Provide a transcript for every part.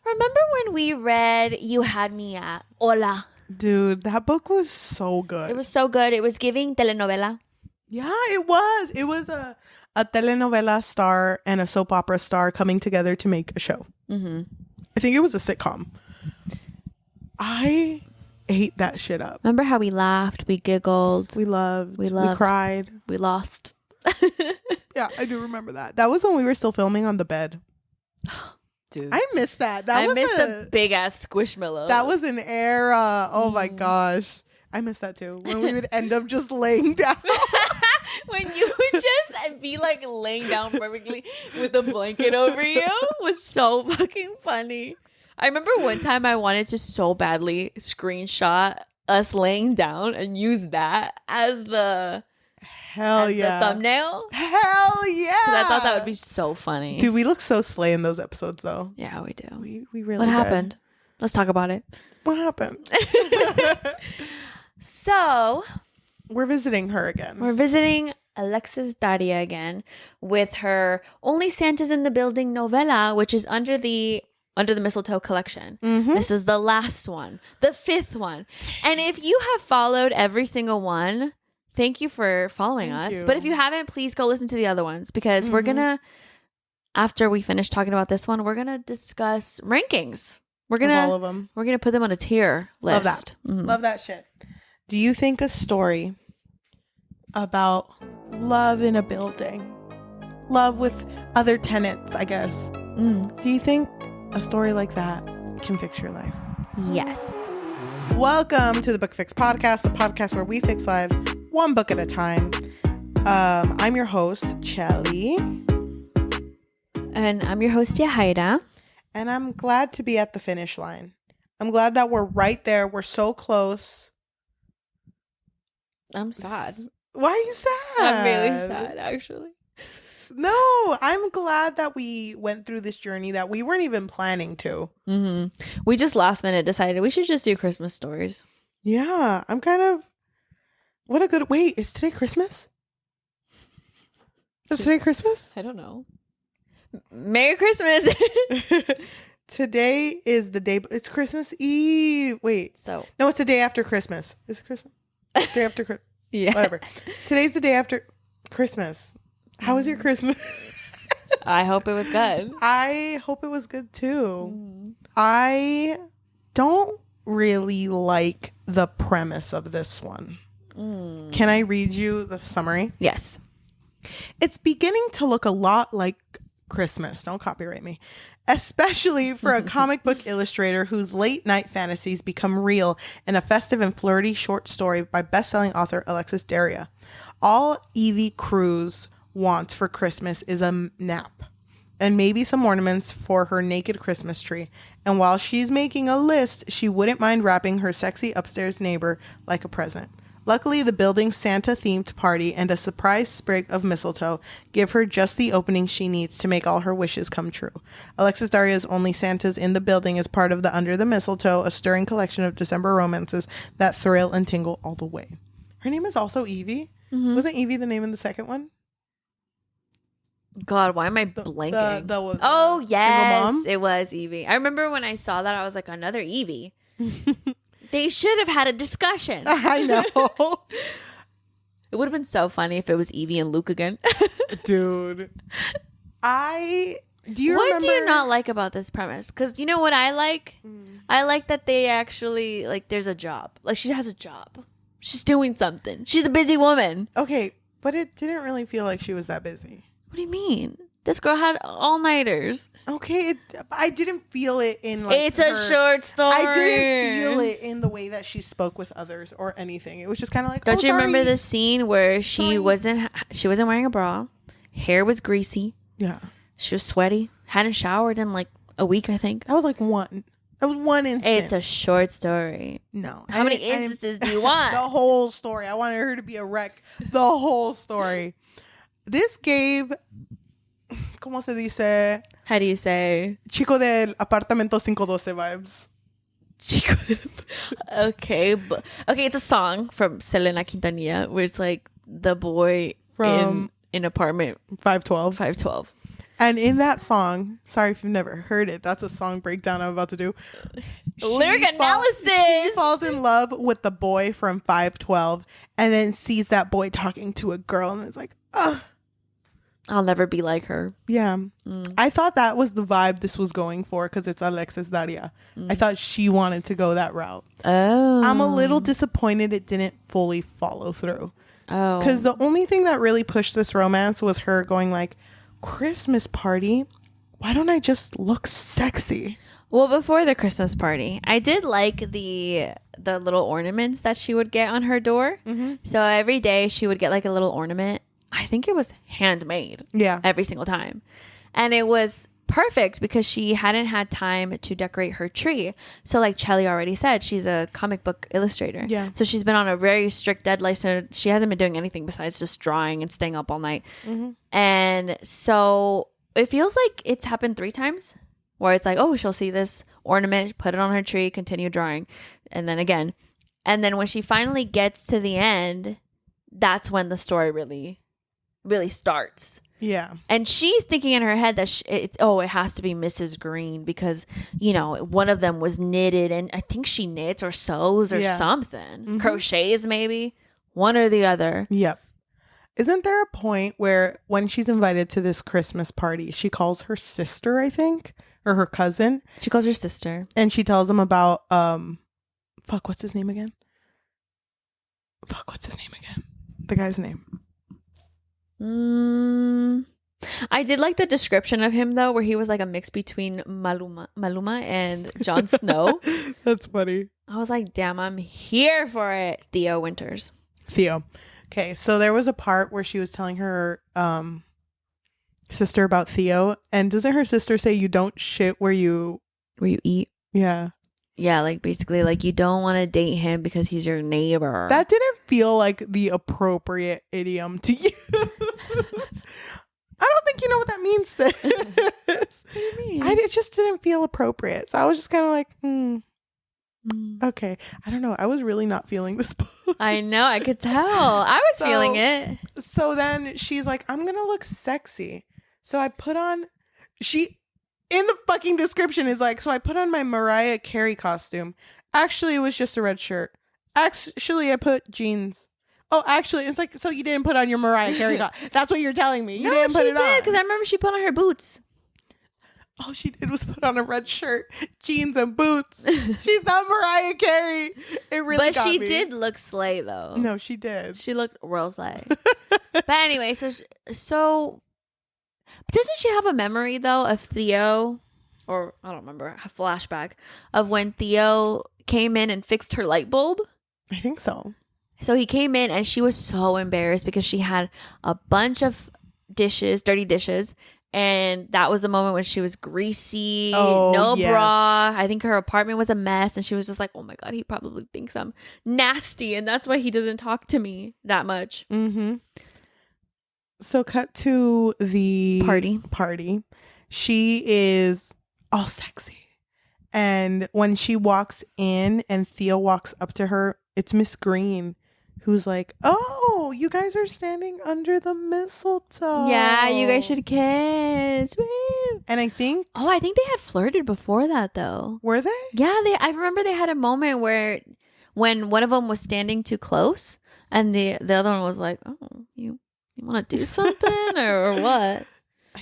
Remember when we read You Had Me at Hola? Dude, that book was so good. It was so good. It was giving telenovela. Yeah, it was. It was a telenovela star and a soap opera star coming together to make a show. Mm-hmm. I think it was a sitcom. I ate that shit up. Remember how we laughed, we giggled, We loved, we cried, we lost. Yeah, I do remember that. That was when we were still filming on the bed. Dude, I miss that. I miss the big ass squishmallow. That was an era. Oh my gosh. I miss that too. When we would end up just laying down. When you would just be like laying down perfectly with a blanket over you was so fucking funny. I remember one time I wanted to so badly screenshot us laying down and use that as the the thumbnail. Hell yeah. Because I thought that would be so funny. Dude, we look so slay in those episodes though. Yeah, we do. We really What did. happened? Let's talk about it. What happened? So We're visiting her again. we're visiting Alexis Daria again with her Only Santa's in the Building novella, which is under the mistletoe collection. Mm-hmm. This is the last one, the 5th one. And if you have followed every single one, thank you for following Thank us. you. But if you haven't, please go listen to the other ones because we're gonna, after we finish talking about this one, we're gonna discuss rankings. We're Of all gonna of them. we're gonna put them on a tier Love list. that. Mhm. Love that shit. Do you think a story about love in a building, love with other tenants, I guess, do you think a story like that can fix your life? Yes. Welcome to the Book Fix Podcast, a podcast where we fix lives one book at a time. I'm your host, Cheli, And I'm your host, Yajaira. and I'm glad to be at the finish line. I'm glad that we're right there. We're so close. I'm sad. Why are you sad? I'm really sad, actually. No, I'm glad that we went through this journey that we weren't even planning to. We just last minute decided we should just do Christmas stories. Yeah, I'm kind of... What a good... Wait, is today Christmas? Is today Christmas? I don't know. Merry Christmas. Today is the day... It's Christmas Eve. Wait. So, No, it's the day after Christmas. Is it Christmas? Day after Christmas. yeah. Whatever. Today's the day after Christmas. How was your Christmas? I hope it was good. I hope it was good too. I don't really like the premise of this one. Can I read you the summary? Yes. It's beginning to look a lot like Christmas. Don't copyright me. Especially for a comic book illustrator whose late night fantasies become real in a festive and flirty short story by best-selling author Alexis Daria. All Evie Cruz wants for Christmas is a nap and maybe some ornaments for her naked Christmas tree. And while she's making a list, she wouldn't mind wrapping her sexy upstairs neighbor like a present. Luckily, the building's Santa-themed party and a surprise sprig of mistletoe give her just the opening she needs to make all her wishes come true. Alexis Daria's Only Santa's in the Building is part of the Under the Mistletoe, a stirring collection of December romances that thrill and tingle all the way. Her name is also Evie. Wasn't Evie the name in the second one? God, why am I blanking? Single yes, mom? it was Evie. I remember when I saw that, I was like, another Evie. They should have had a discussion. I know. It would have been so funny if it was Evie and Luke again. Dude. Do you What remember? do you not like about this premise? Because you know what I like? I like that they actually, like, there's a job. Like, she has a job. She's doing something. She's a busy woman. Okay, but it didn't really feel like she was that busy. What do you mean? This girl had all-nighters. Okay, I didn't feel it in like It's a short story. I didn't feel it in the way that she spoke with others or anything. It was just kind of like, Don't oh, you remember sorry. the scene where she Sorry. wasn't wearing a bra, hair was greasy, Yeah, she was sweaty, hadn't showered in like a week, I think. that was like one. That was one instance. It's a short story. No. How many I didn't- instances do you want? The whole story. I wanted her to be a wreck. The whole story. This gave, ¿cómo se dice? How do you say? Chico del apartamento 512 vibes. Okay, it's a song from Selena Quintanilla where it's like the boy From in apartment 512. 512. And in that song, sorry if you've never heard it, that's a song breakdown I'm about to do. Lyric analysis. She falls in love with the boy from 512 and then sees that boy talking to a girl and it's like, ugh. I'll never be like her. Yeah. I thought that was the vibe this was going for because it's Alexis Daria. I thought she wanted to go that route. Oh. I'm a little disappointed it didn't fully follow through. Oh. Because the only thing that really pushed this romance was her going like, Christmas party, why don't I just look sexy? Well, before the Christmas party, I did like the little ornaments that she would get on her door. So every day she would get like a little ornament. I think it was handmade. Yeah. Every single time. And it was perfect because she hadn't had time to decorate her tree. So like Cheli already said, she's a comic book illustrator. Yeah. So she's been on a very strict deadline. So she hasn't been doing anything besides just drawing and staying up all night. And so it feels like it's happened 3 times where it's like, oh, she'll see this ornament, put it on her tree, continue drawing. And then again. And then when she finally gets to the end, that's when the story really, really starts. Yeah. And she's thinking in her head that it has to be Mrs. Green because, you know, one of them was knitted and I think she knits or sews or something. Crochets maybe. One or the other. Yep. Isn't there a point where when she's invited to this Christmas party, she calls her sister, I think, or her cousin? She calls her sister. And she tells them about, what's his name again? The guy's name. I did like the description of him though, where he was like a mix between Maluma and Jon Snow. That's funny. I was like, damn, I'm here for it. Theo Winters. Theo. Okay, so there was a part where she was telling her sister about Theo, and doesn't her sister say you don't shit where you eat? Yeah. Yeah, like basically like you don't want to date him because he's your neighbor. That didn't feel like the appropriate idiom to use. I don't think you know what that means, sis. What do you mean? It just didn't feel appropriate. So I was just kind of like, okay. I don't know. I was really not feeling this book. I know. I could tell. I was feeling it. So then she's like, I'm going to look sexy. So I put on... In the fucking description is like, so I put on my Mariah Carey costume. Actually, it was just a red shirt. Actually, I put jeans. Oh, actually, it's like, so you didn't put on your Mariah Carey costume. That's what you're telling me. You didn't put it on. Because I remember she put on her boots. All she did was put on a red shirt, jeans, and boots. She's not Mariah Carey. It really got me. But she did look slay, though. No, she did. She looked real slay. But anyway, so... Doesn't she have a memory, though, of Theo, or I don't remember, a flashback of when Theo came in and fixed her light bulb? I think so. So he came in and she was so embarrassed because she had a bunch of dishes, dirty dishes. And that was the moment when she was greasy, no bra. I think her apartment was a mess. And she was just like, oh my God, he probably thinks I'm nasty. And that's why he doesn't talk to me that much. Mm-hmm. So cut to the party. She is all sexy. And when she walks in and Theo walks up to her, it's Miss Green who's like, oh, you guys are standing under the mistletoe. Yeah, you guys should kiss. Woo. And I think... Oh, I think they had flirted before that, though. Were they? Yeah, I remember they had a moment where when one of them was standing too close and the other one was like, oh, you want to do something or what? I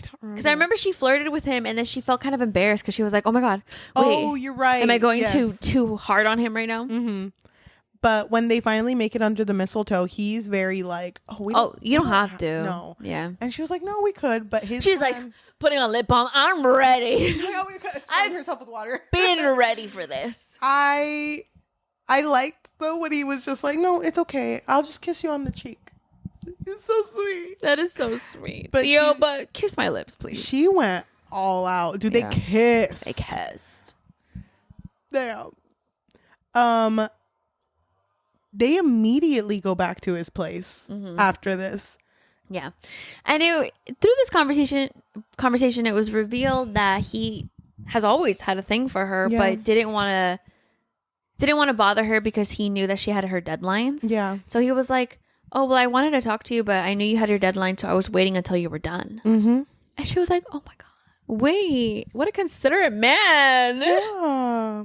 don't remember. Because I remember she flirted with him and then she felt kind of embarrassed because she was like, oh my God. Wait, oh, you're right. Am I going too hard on him right now? Mm-hmm. But when they finally make it under the mistletoe, he's very like, you don't have to. No. Yeah. And she was like, no, we could. But she's like, putting on lip balm. I'm ready. Spraying herself with water. Been ready for this. I liked though when he was just like, no, it's okay. I'll just kiss you on the cheek. It's so sweet. That is so sweet. But but kiss my lips, please. She went all out. Dude, they kissed. They kissed. Damn. They immediately go back to his place after this. Yeah. And through this conversation, it was revealed that he has always had a thing for her, but didn't want to bother her because he knew that she had her deadlines. Yeah. So he was like, oh, well, I wanted to talk to you, but I knew you had your deadline, so I was waiting until you were done. Mm-hmm. And she was like, oh my God, wait, what a considerate man. Yeah.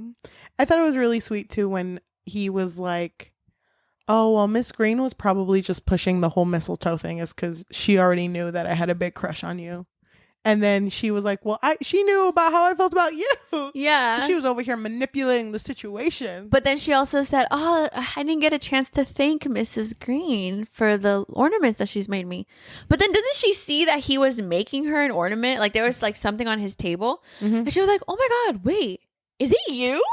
I thought it was really sweet too when he was like, oh, well, Miss Green was probably just pushing the whole mistletoe thing is because she already knew that I had a big crush on you. And then she was like, well, she knew about how I felt about you. Yeah. So she was over here manipulating the situation. But then she also said, oh, I didn't get a chance to thank Mrs. Green for the ornaments that she's made me. But then doesn't she see that he was making her an ornament? Like there was like something on his table. Mm-hmm. And she was like, oh my God, wait, is it you?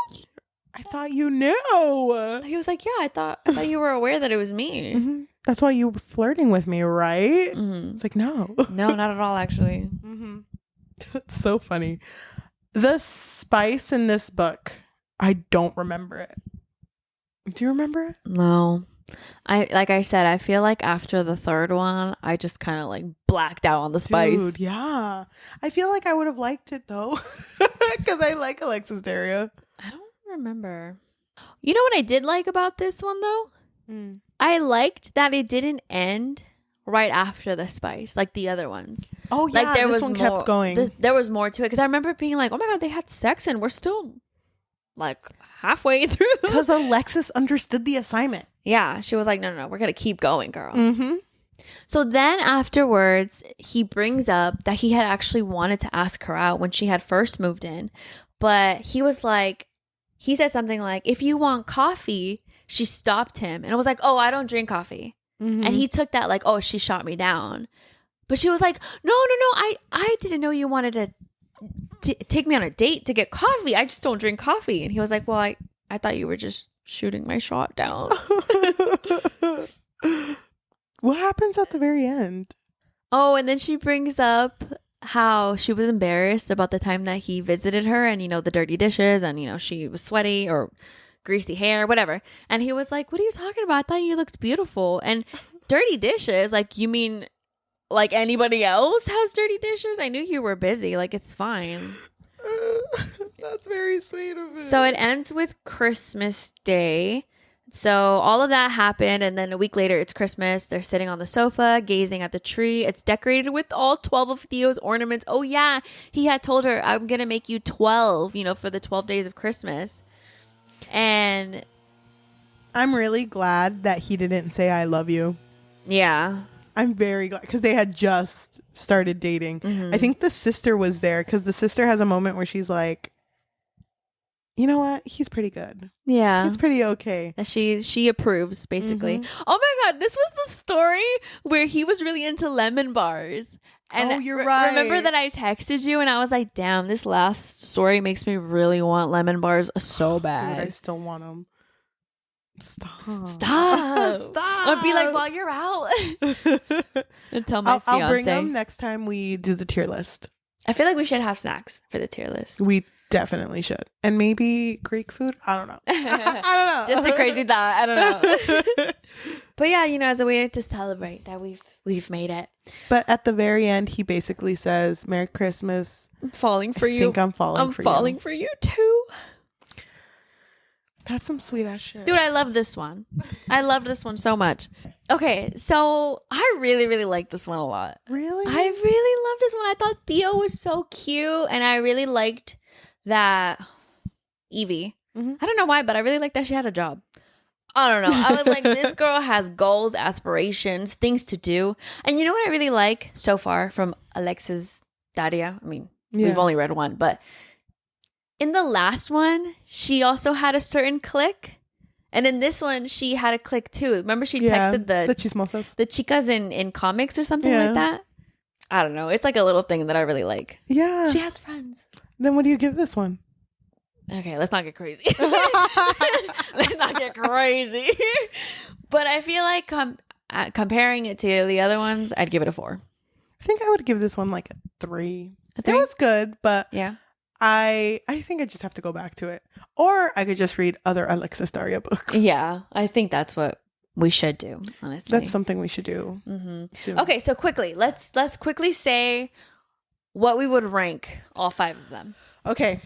I thought you knew. He was like, yeah, I thought you were aware that it was me. Mm-hmm. That's why you were flirting with me, right? Mm-hmm. It's like, no. No, not at all, actually. Mm-hmm. It's so funny. The spice in this book, I don't remember it. Do you remember it? No. Like I said, I feel like after the third one, I just kind of like blacked out on the spice. Dude, yeah. I feel like I would have liked it though. Because I like Alexis Daria. I don't remember. You know what I did like about this one though? Mm. I liked that it didn't end right after the spice like the other ones. Oh yeah, like there this was one more, kept going. There was more to it because I remember being like, oh my God, they had sex and we're still like halfway through. Because Alexis understood the assignment. Yeah, she was like, no, we're gonna keep going, girl. Mm-hmm. So then afterwards, he brings up that he had actually wanted to ask her out when she had first moved in, but he was like, he said something like, if you want coffee. She stopped him and was like, oh, I don't drink coffee. Mm-hmm. And he took that like, oh, she shot me down. But she was like, no, I didn't know you wanted to take me on a date to get coffee. I just don't drink coffee. And he was like, well, I thought you were just shooting my shot down. What happens at the very end? Oh, and then she brings up how she was embarrassed about the time that he visited her and, the dirty dishes and, she was sweaty or greasy hair, whatever. And he was like, what are you talking about? I thought you looked beautiful. And dirty dishes, like, you mean like anybody else has dirty dishes? I knew you were busy. Like, it's fine. That's very sweet of him. So it ends with Christmas Day. So all of that happened. And then a week later, it's Christmas. They're sitting on the sofa, gazing at the tree. It's decorated with all 12 of Theo's ornaments. Oh, yeah. He had told her, I'm going to make you 12, for the 12 days of Christmas. And I'm really glad that he didn't say I love you. Yeah. I'm very glad because they had just started dating. Mm-hmm. I think the sister was there because the sister has a moment where she's like, you know what? He's pretty good. Yeah. He's pretty okay. That she approves, basically. Mm-hmm. Oh my God. This was the story where he was really into lemon bars. And you're right. Remember that I texted you and I was like, damn, this last story makes me really want lemon bars so bad. Dude, I still want them. Stop. Stop. I'll be like, while you're out. And tell my fiance. I'll bring them next time we do the tier list. I feel like we should have snacks for the tier list. We definitely should. And maybe Greek food? I don't know. I don't know. Just a crazy thought. I don't know. But yeah, as a way to celebrate that we've made it. But at the very end, he basically says, Merry Christmas. I'm falling for you. I think I'm falling for you. I'm falling for you too. That's some sweet ass shit. Dude, I love this one. I love this one so much. Okay, so I really, really like this one a lot. Really? I really love this one. I thought Theo was so cute, and I really liked that Evie. Mm-hmm. I don't know why, but I really liked that she had a job. I don't know. I was like, this girl has goals, aspirations, things to do. And you know what I really like so far from Alexis Daria? I mean, we've only read one, but in the last one, she also had a certain clique. And in this one, she had a clique too. Remember she texted the chismosas. The chicas in comics or something like that? I don't know. It's like a little thing that I really like. Yeah. She has friends. Then what do you give this one? Okay, let's not get crazy. Let's not get crazy. But I feel like comparing it to the other ones, I'd give it a 4. I think I would give this one like a 3. A 3? It was good, but yeah, I think I just have to go back to it. Or I could just read other Alexis Daria books. Yeah, I think that's what we should do, honestly. That's something we should do soon. Okay, so quickly, let's quickly say what we would rank all 5 of them. Okay,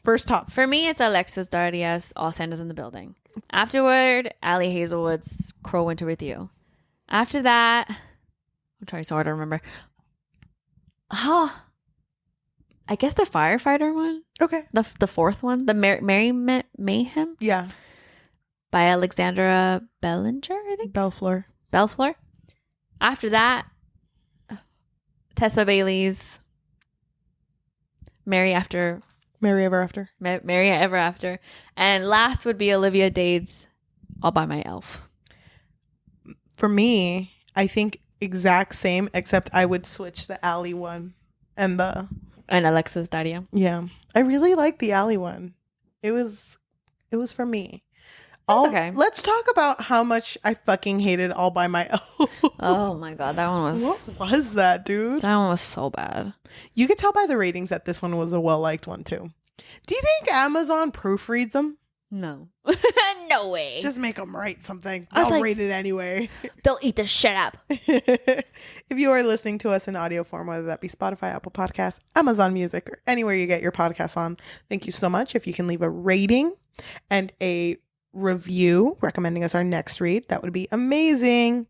first top. For me, it's Alexis Daria's All Santa's in the Building. Afterward, Allie Hazelwood's Crow Winter with You. After that, I'm trying so hard to remember. I guess the firefighter one. Okay. The fourth one, the Merry Mayhem. Yeah. By Alexandra Bellinger, I think. Bellflower. After that, Tessa Bailey's Merry Ever After. And last would be Olivia Dade's All by My Elf. For me, I think exact same, except I would switch the Alley one and Alexis Daria. Yeah. I really like the Alley one. It was for me. Okay. Let's talk about how much I fucking hated All by My Elf. Oh my god, that one was... What was that, dude? That one was so bad. You could tell by the ratings that this one was a well-liked one, too. Do you think Amazon proofreads them? No. No way. Just make them write something. I was They'll like, rate it anyway. They'll eat the shit up. If you are listening to us in audio form, whether that be Spotify, Apple Podcasts, Amazon Music, or anywhere you get your podcasts on, thank you so much. If you can leave a rating and a review recommending us our next read, that would be amazing.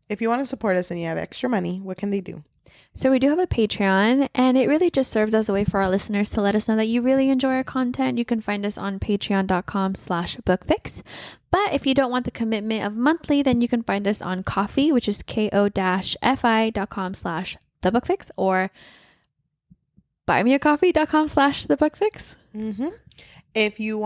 If you want to support us and you have extra money, what can they do? So we do have a Patreon, and it really just serves as a way for our listeners to let us know that you really enjoy our content. You can find us on patreon.com/bookfix. But if you don't want the commitment of monthly, then you can find us on Ko-fi, which is ko-fi.com/thebookfix, or buymeacoffee.com/thebookfix. Mm-hmm. If you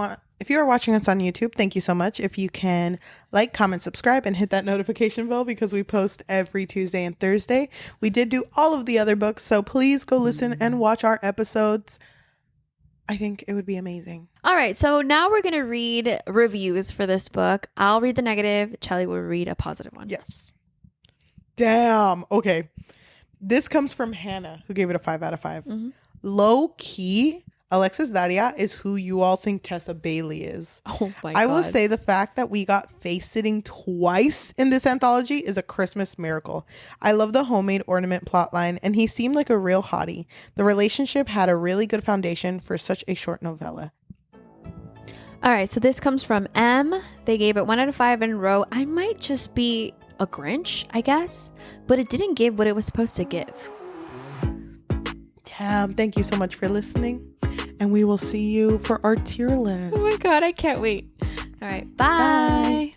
are watching us on YouTube, thank you so much. If you can like, comment, subscribe, and hit that notification bell, because we post every Tuesday and Thursday. We did do all of the other books, so please go listen and watch our episodes. I think it would be amazing. All right, so now we're going to read reviews for this book. I'll read the negative. Cheli will read a positive one. Yes. Damn. Okay. This comes from Hannah, who gave it a 5 out of 5. Mm-hmm. Low key, Alexis Daria is who you all think Tessa Bailey is. Oh my God. I will say the fact that we got face sitting twice in this anthology is a Christmas miracle. I love the homemade ornament plotline, and he seemed like a real hottie. The relationship had a really good foundation for such a short novella. All right, so this comes from M. They gave it 1 out of 5 and wrote, I might just be a Grinch, I guess, but it didn't give what it was supposed to give. Damn, thank you so much for listening. And we will see you for our tier list. Oh my God, I can't wait. All right, bye.